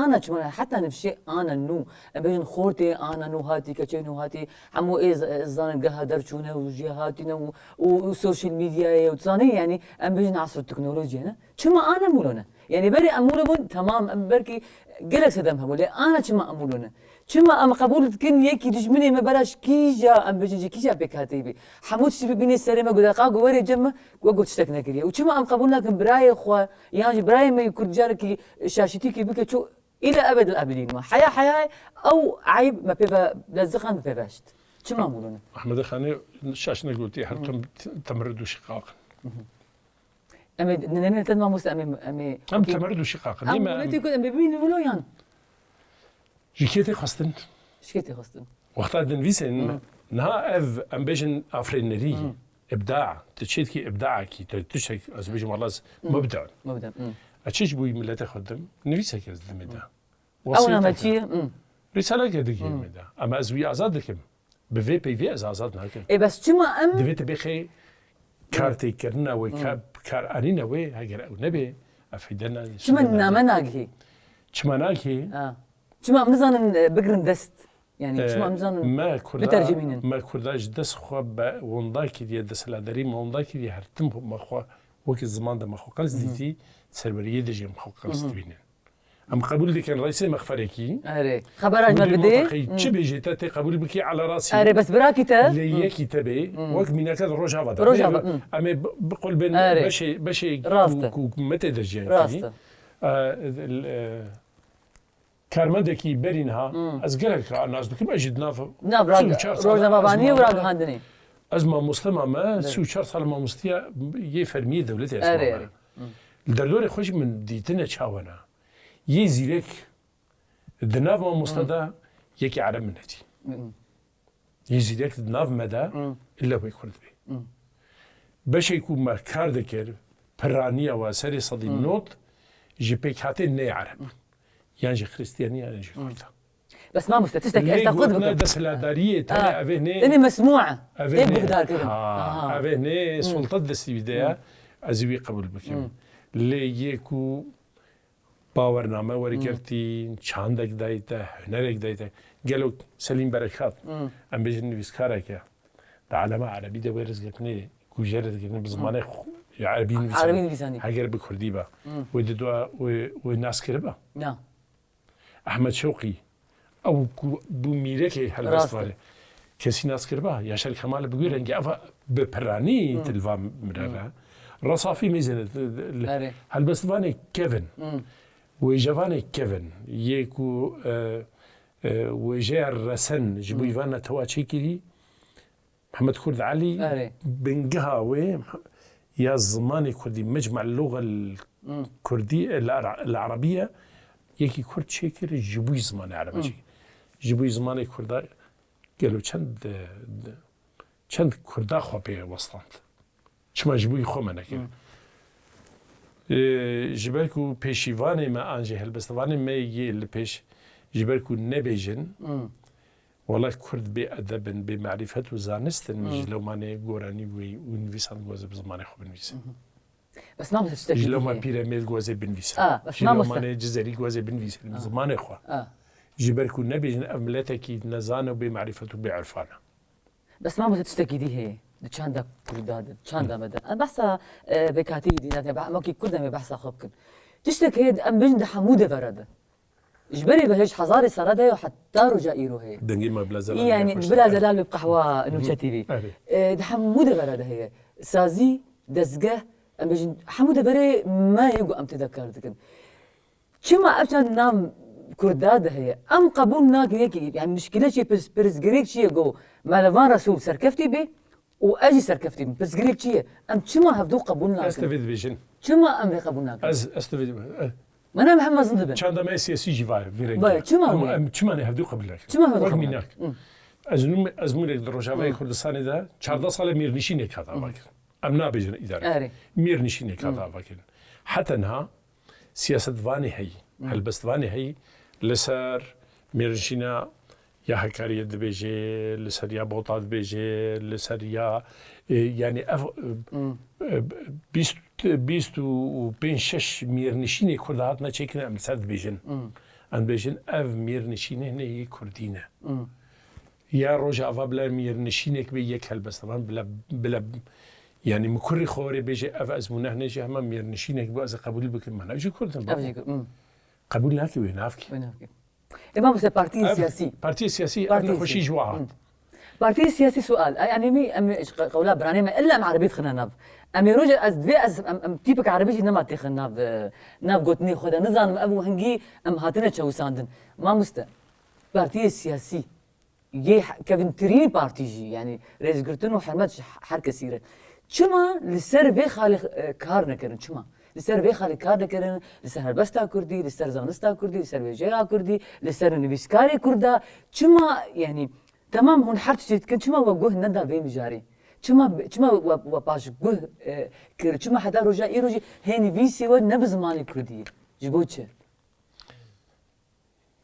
انا كمان حتى نفسي انا نو بين خورتي انا نو هاتي كتشينو هاتي عمو زان قها درشونه وجهاتنا والسوشيال ميديا وتصاني يعني ام بين عصر التكنولوجيا كما انا مولونه يعني بري امولون تمام بركي قالك سدم همولي انا كما امولونه كما ام قبول كن يكي دجمني ما بلاش كيجا ام بيجي كيجا بكاتيبي حمود شبي بيني السريمه قد قاق وري جمه وقلت اشتكنا كريا وكما ام قبول لكن براي اخوه يعني براي ما يكون جارك شاشتيكي بك شو الى ابد الابدين ما حياه او عيب ما بيبا لزقان ما بيباشت كما امولونه احمد خاني شاشنا قلتي حرتم تمرد شقاق امي نن تنما مسامي امي ام تمرد شقاق لما انت يكون امي بين ولو يعني جيكيتي خاصتن شكيتي خاصتن وقتها دنفيسن نها اف امبيشن افرينري ابداع تشيتكي ابداعكي تشتك از بيجي مالز مبدع اتشيش بوي ملت خدم نفيسك از دمدا او ما تشي رساله كدك مدا اما از وي ازادكم بفي بي في از ازادنا كم اي بس كما ام دفيت بخي كارتي كرنا وي كار ارينا وي هاجر او نبي افيدنا كما نامناغي كما ناكي كما مزان بقرن دست يعني كما مزان ما كردا بترجمين ما كرداش دس خو ونداكي دي دس لا دري ما ونداكي دي هرتم ما خو وقت الزمان ده ما خو قلز ديتي سربريه دي ما خو قلز تبين ام قبول دي كان رئيس مخفركي اري خبراج ما بدي تشبي جيتاتي قبول بكي على راسي اري بس براكيتا لي كتابي وقت من كذا روجافا اما بقول بين بشي متى درجه راسته كارمدكي برينها ازقلك الناس دكم اجد ناف روجافا باني وراغ هاندني ازمه مسلمه ما سو شهر صار ما مستيا يفرمي دولتي اسمها الدردوري خوش من ديتنا تشاونا يزيلك الدناف ما مستدا يكي عرب منتي يزيلك الدناف مدى الا هو يكون بي باش يكون ما كار ذكر برانيا وسري صدي نوت جي بيك هاتي ني عرب يعني جي خريستيانية يعني جي كورتا بس ما مستتشتك استفقد بك دس الاداريه تاع افيني اني مسموعه افيني بقدار كده افيني سلطه دس البدايه ازوي قبل بكم اللي يكو باوەرنامە وەرگرتین چاندێک دایتە هوەرێک دایتە گەلو سەلیم بەرەکات ئەم بێژن نویسکارێکە دەعلەمە عەرەبی دەوێ ڕزگەکردنێ کوژێرە دەگەن بە زمانێ عەرەبی نویسانی هەگەر بکوردی بە وی دەدووە وی ناسکرد بە نا ئەحمەد شەوقی ئەو بوو میرەکێ هەلبەستوارێ کەسی ناسکرد بە یاشار کەمالە بگوێرەنگی ئەڤە بپڕانی تلڤا مرەرە ڕەسافی میزێنێت هەلبەستوانێک کێڤن وێژەوانێک کێڤن یەک و وێژەیە ڕەسەن ji bo îvan netewa çêkirî Hemed Kurd Elî bingeha wê ya zimanê Kurdî mecmel loga Kurdî li Erebiye yekî Kurd çêkir ji bo zimanê Erebicî ji bo zimanê Kurda gelo çend Kurda xwe pê westand çima ji bo xwe me nekirin ji ber ku pêşîvanê me an jî helbestvanê me yê li pêş ji ber ku nebêjin وڵای کورد بێ ئەدەبن بێ معریفەت و زانستن ji lewmanê goranî wê û nivîsan goze bi zimanê xwe binivîsin ji lewma pîremêd gozê binivîsin ji lewmanê cizerî gozê binivîsin bi zimanê xwe ji ber ku nebêjin ev miletekî nezan û bê معریفەت û bê erfan e بس ما بغيت تشتكي دي هي چاندا كرداد چاندا مدى انا بحثا بكاتي دينات ماكي كردا ما بحثا خبكن تشتكي ام بجد حموده فرده اجبري بهج حزاري سرده وحتى رجا ايرو هي دنگي ما بلا زلال يعني بلا زلال بقهوه نوتشتي بي ده حموده فرده هي سازي دزقه ام بجد حموده بري ما يقو ام تذكرتكن كما ابشان نام كرداد هي ام قبول ناك يعني مشكله شي برز جريك شي جو مالفان رسول سركفتي بي واجي سركفتي بس جريك شي ام كما هبدو قبول ناك استفيد بيجن كما ام قبول ناك استفيد ما انا محمد زندبن چند ما سیاسی جوای ویرنگ كما هبدو قبول ناك كما هبدو قبول ناك از مولك دروجاوی کردستان ده 14 سال میرنشینی کادا واکر ام نابیجن اداره میرنشینی کادا واکر حتی نه سیاست وانی هی هلبست وانی هی لسر میرنشینا یا هکاریت دبیجه لسر یا بوطات دبیجه لسر یا yani بیست و پنج شش میرنشینی کرد هات نچیکنه ام سر دبیجن ام بیجن اف میرنشینه نه کردینه یا روزا اول بلا میرنشینه که یک هلبست بلا يعني مكري خوري بيجي اف ازمونه نجي هم میرنشینه که باز قبول بكم من اجي كردن قبول ناكي وين نافكي امام سي بارتي سياسي بارتي سياسي انا خوشي جواعات بارتي سياسي سؤال يعني مي قولا براني ما الا ام عربي خنا ناف ام روج از دي از ام تيبك عربي نما تخنا ناف ناف قوتني خدا نظام ابو هنجي ام هاتنا تشوساندن ما مست بارتي سياسي يي كفنتري بارتيجي يعني رئيس قرتن وحرمت حركه سيره كما لسر بي خالق كار نكرن كما لسر بي خالق كار نكرن لسر هلبستا كردي لسر زانستا كردي لسر بيجيا كردي لسر نبيسكاري كردا كما يعني تمام هون حرت شيء كان كما وجوه ندا بي مجاري كما وباش جوه كر كما حدا رجا يروجي هني بيسي ونبز مالي كردي جبوتش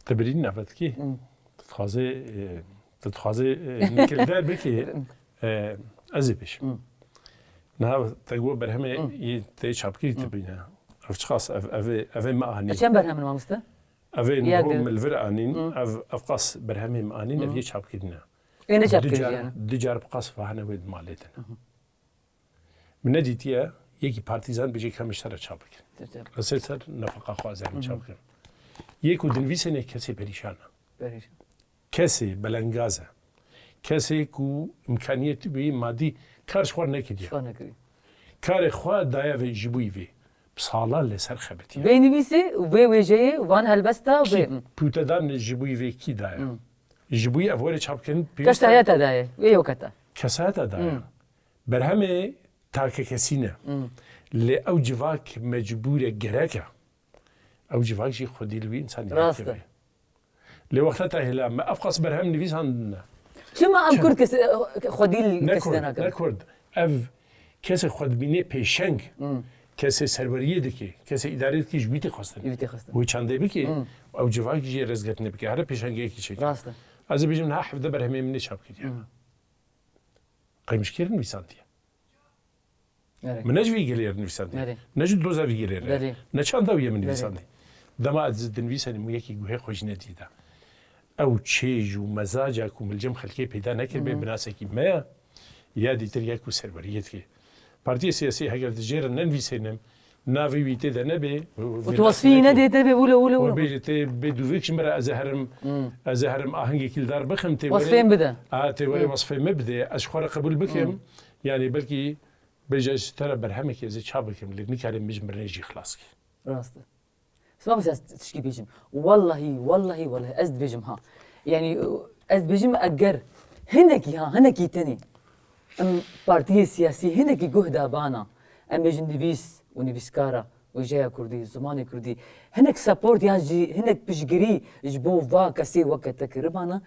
تبرين نفتكي تتخازي نكل دار بكي ازبش نه تقول برهمه يتي شابكي تبينا اشخاص اف ما اني كم برهم المامسته افي نقوم الفرقانين افقاس برهمي مانين افي شابكينا اين شابكي يعني دجار بقاس فهنا ود مالتنا من نديتيا يكي بارتيزان بيجي كم اشترى شابك رسلت نفقه خوازن شابك يكو دنفيسني كسي بريشانا كسي بلنغازا كسي كو امكانيه بي مادي كارش خور نكدي كار خوا دايا في جيبوي في بصاله لسر خبتي بين بيسي وبي ويجي وان هلبستا وبي بوتدان جيبوي في كي دايا جيبوي افوري شابكن كشتايات دايا ويوكتا كسات دايا برهمه تاك كسينه لأو جواك مجبورة جراكا أو جواك شيء خدي لوي إنسان راسته لوقتها هلا ما أفقس برهم نفيس عندنا شما أم كرد خدي كسدنا كرد نكرد أف كاس خد بيني بيشنج كاس سرورية دكي كاس إدارة كي جبيتي خاصتن ويشاندي بكي أو جواك جي رزقتني بكي هذا بيشنجي كي شيء راسته از بيجم نها حفظ برهمي مني شاب كده قيمش كيرن نفيسانتيا من نجوي جلير نفيسانتي نجد دوزا في جلير نشان داوية من نفيسانتي دەما دنویسانی مویەکی گوهێ خۆش نەدیدا ئەو چێژ و مەزاجێک و ملجەم خەلکی پەیدا نەکرد بێ بناسێکی مەیە یا دیتر یەک و سەربەریەتکێ پارتی سیاسی هەگەر دژێرە نەنویسێنم ناوی وی تێدا نەبێ وتوەصفی نەدێتە بێ وڵە بێژێت تێ بێ دووێکشم بەرە ئەزە هەرم ئاهەنگێکی دار بخم تێ وەصفێن بدە تێوەری وەصفێ مەبدێ ئەش خۆرە قبول بکەم یعنی بەلکی بێژەتەرە بەرهەمێکی ئەزێ چا بکەم لێ نکارێ مژ مرنێژی خلاصکی ڕاستە سبب تشكي بيجم والله أزد بيجم ها يعني أزد بيجم أجر هنكي تاني أم بارتية سياسية هنكي جهد بانا أم بيجن نفيس ونفيسكارا وجاية كردي زماني كردي هنك سابورت يعني هنك بيجري جبو فا كسي وقت تكربانا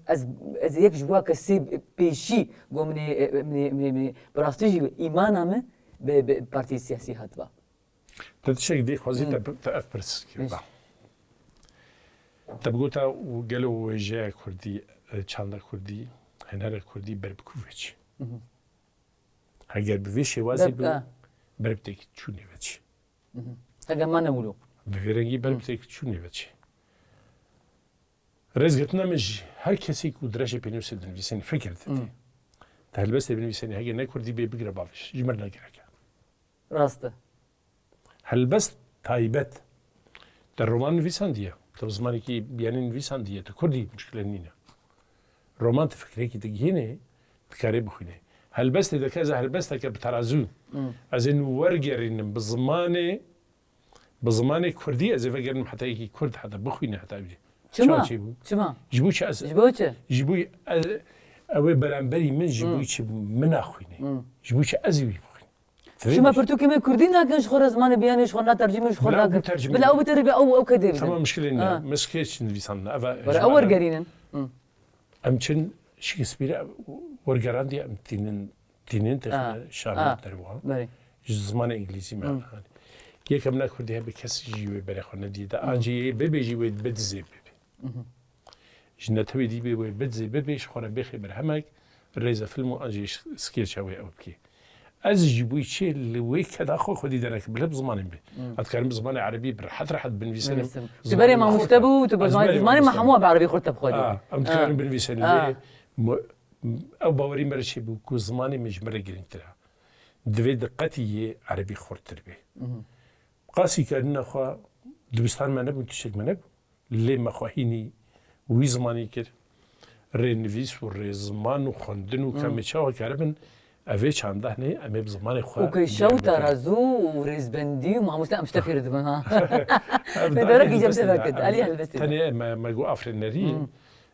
أز يك جوا كسي بيشي جو من براستيجي إيمانا من بارتية سياسية هاتبا تشك دي خوازي تأفرس كذا تبغوتا وقالوا وجاء كردي چاندا كردي هنر كردي بربكوفيتش هاجر بفيشي وازي بربتك تشوني بتش هاجر ما نقوله بفيرنجي بربتك تشوني بتش رزقتنا مش هر كسي كودرجة بينوس الدنيسين فكرت تهل بس الدنيسين هاجر نكردي بيقرب بافش جمرنا كراك راسته هل بس تایبەت در ڕۆمان نویساندیە تە زمانێکی بیانێ نویساندیە تە کوردی مشکلە نینە ڕۆمان فکرێکی دەگهێنێ بکارێ بخوێنێ هەلبەستێ دەکەزە هەلبەستەکە بتەرازوو ئەزێن وەرگێڕینم بە زمانێک کوردی ئەزێ vەگەرم حتایەکی کورد حتا بخوێنێ هەتا بێ ji bo ji bo ew beramberî min ji bo çi min naxwîne ji bo çi ez wî شما برتوكي ما كردي ناكن شخور زمان بياني شخور نترجمه شخور ناكن بلا أو بتربي أو كده تمام مشكلة مسكيش نفيسان ولا أول قرينن أمشن شكسبير ورقراندي أم تنين تخنا شامل تروها زمان إنجليزي معنا يكمل ناكردها بكسر جيوي بريخنا دي دا أنجي بيجي بدزي بيبي جنة توي دي بي بدزي بيبي شخور بيخي برهمك الرئيس فيلمو أنجي سكير شوي أو بكي از جيبوي شيء اللي ويك هذا اخو خدي درك بلا بزمان بي اتكلم بزمان عربي برحت راحت بنفيسن تبري ما مستبو زماني ما حموه بعربي خرطه بخدي ام تكلم بنفيسن او باوري مرشي بو زماني مش مرقين ترى دوي دقتي عربي خرطر بي قاسي كان اخو دبستان ما نبو تشك ما نبو لي ما خوهيني وي زماني كر رينفيس وري زمان وخندن وكاميتشاو كاربن أفي چانده نه أمي بزمان خواه وكي شو ترازو ورزبندي وما مستقم مشتفير دبها بدرك يجب سفكت علي هالبس تاني ما جو أفرينري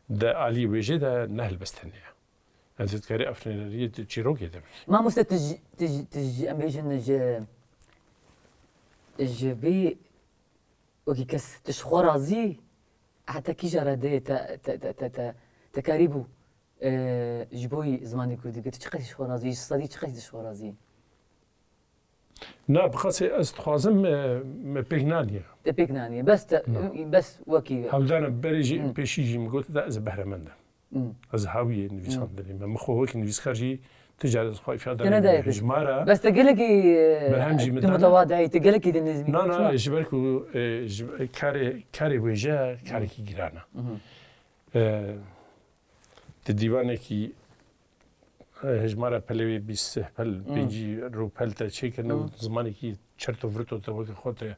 ده علي وجه ده نهل بس تاني أنت تذكري أفرينري تشيروكي ده ما مست تج أميجن بي وكي كس تشخورازي حتى كي جرده تكاريبو جبوي زماني كردي قلت چقدر شوارازي صدي چقدر شوارازي نا بخاصة استخوازم بيجنانية بيجنانية بس وكي هودانا بريجي بيشيجي مقولت ده از بهرمنده از هاوية نفيسان دني ما مخوهك نفيس خارجي تجعل صفاي في هذا الجمارة بس تقلك متواضعي تقلك دنزمي نا جبركو كاري وجه كاري كي جرانا تديوانكي هجمارة بلوي بيستهبل بيجي روبل تشيك إنه زمانكي شرطو فرطو توقع خوته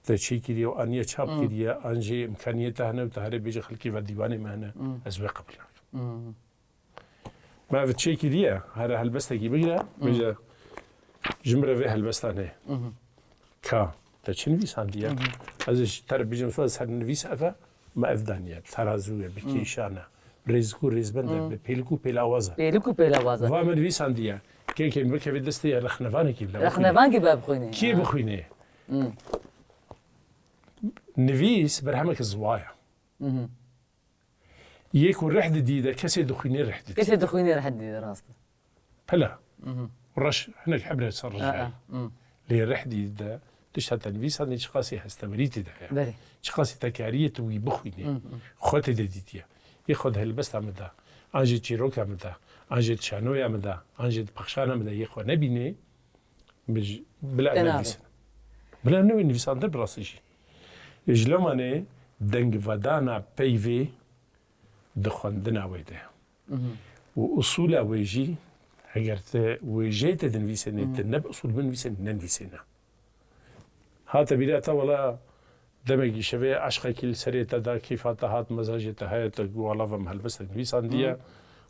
تشيكي ديو أنية شاب كديه أنجي إمكانيته هنا وتهرب بيجي خلكي في الديواني ما هنا أزواج قبل ما في تشيكي ديه هذا هالبستة بيجي بيجي جمرة في هالبستانة كا تشنفيس عنديه أزج ترى بيجي مسوي سر نفيس أفا ما أفدانية ترازوية بكيشانة رزقو رزبنده بيلكو بيلاوازا وامن ويسانديا كي مركب دستي رخنفاني كي رخنفان كي بخوينه كي بخوينه نفيس برهمك الزوايا يكون رحد ديدا كسي دخوينه رحد ديدا راسته بلا رش هنا حبنا تصرج لي رحد ديدا تشتغل تنفيس عندي شخاصي هستمريتي ده شخاصي تكاريه ويبخوينه خوتي ديتيا ياخذ هالبست عمدا انجي تشيروك عمدا انجي تشانوي عمدا انجي بخشان عمدا ياخذ نبيني بلا نفيس بلا نوي نفيس عند براسي إجلمانه دنگ ودانا بيفي دخندنا ويده وأصول ويجي هجرت ويجيت دنفيسنا تنب أصول من فيسنا ننفيسنا هات بيلاتا ولا دمجي شبه عشقك السرية دا كيف هات مزاجة هاي والله فم هالبس تنفيسان ديا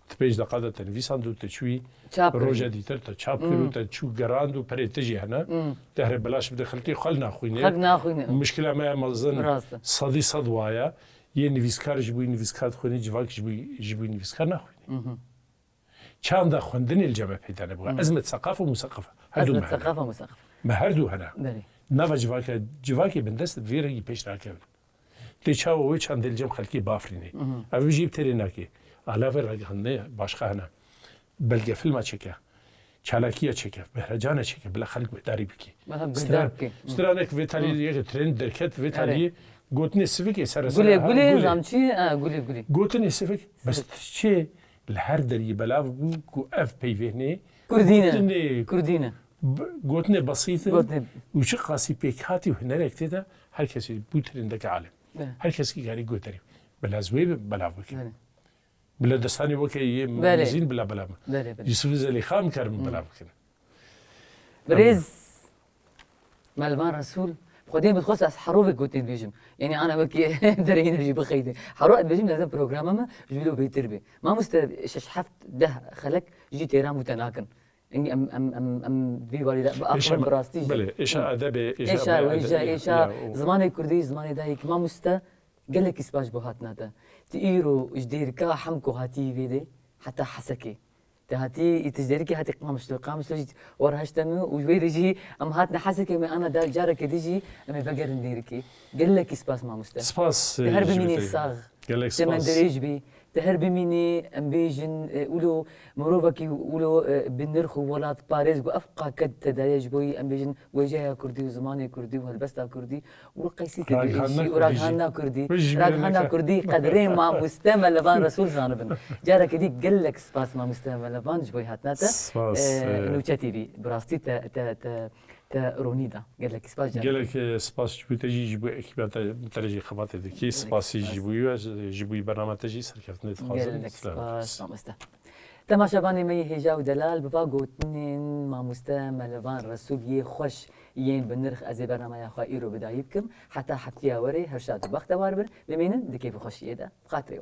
تبيج دقادة تنفيسان دو تشوي روجا ديتر تشاب كيلو تشو جراندو بريتجي هنا تهرب بلاش بدخلتي خلنا خوينا مشكلة ما مظن صدي صدوايا ينفيسكار جبوي نفيسكار خويني جواك جبوي نفيسكار نخويني كان دا خوندني الجامعة بيتا نبغى أزمة ثقافة ومثقفة أزمة ثقافة ومثقفة ما هردو هنا بله نافا جواكي بندست فيري بيش راكب تيشاو ويش عند الجم خلكي بافريني أبي جيب تريناكي على فرق هني باشخه هنا بلقى فيلم أشيكه چالاكية أشيكه بهرجان أشيكه بلا خلق بهداري بكي استرانك فيتالي يك ترند دركت فيتالي قوتني سفيك سرسا قولي زامشي قولي قوتني سفيك بس شيء الهر دري بلاف كو اف بي فيني كردينة قوتني بسيطة وش قاسي بيك هاتي وهنالك تدا هر كسي بوترندك عالم هر كسي قاري قوتري بلا زويب بلا بكي بلا دستاني وكي مزين بلا يوسف زليخان كرم بلا بكي بريز مالبان رسول خدين بتخص حروفك قلت بيجم يعني انا بكي درين نجي بخيدي حروق بيجم لازم بروجرام ما جبلو بيتربي ما شحفت ده خلك جي تيران متناكن اني ام في بالي لا باقرب براستي بله ايش ادبي ايش زماني كردي زماني دايك ما قال لك اسباش بوهاتنا ده تيرو جديركا حمكو هاتي فيدي حتى حسكي هاتي تجديركي هاتي قامش لو جيت ورهشتمي وجويد يجي ام هاتنا حسكي ما انا دا جارك ديجي ام بقر نديركي قال لك اسباس ما مست سباس تهرب مني الصاغ قال لك سباس دريج بي تهرب مني امبيجن ولو مروفكي ولو بنرخو ولات باريس وافقا كد تدايج بوي امبيجن وجهها كردي وزماني كردي وهالبستا كردي والقيسي كردي وراغهانا كردي راغهانا كردي قدرين ما مستعمل لبان رسول زانبن جارك دي قال لك سباس ما مستعمل لبان جبوي هاتناتا نوتشا تي في براستي تا رونيدا قال لك سباس قال لك سباس جبوي تجي جبوي اكيبات ترجي خبات دكي سباس جبوي برنامج تجي سركرتني قال لك سباس ما مستعمل تماشاباني مي هجا ودلال بابا قوتنين ما مستعمل لبان رسول خوش ين بنرخ ازي برنامج اخا ايرو بدايبكم حتى حفتيا وري هرشاد بختوار بر بمينن دكيف خوش يدا خاطري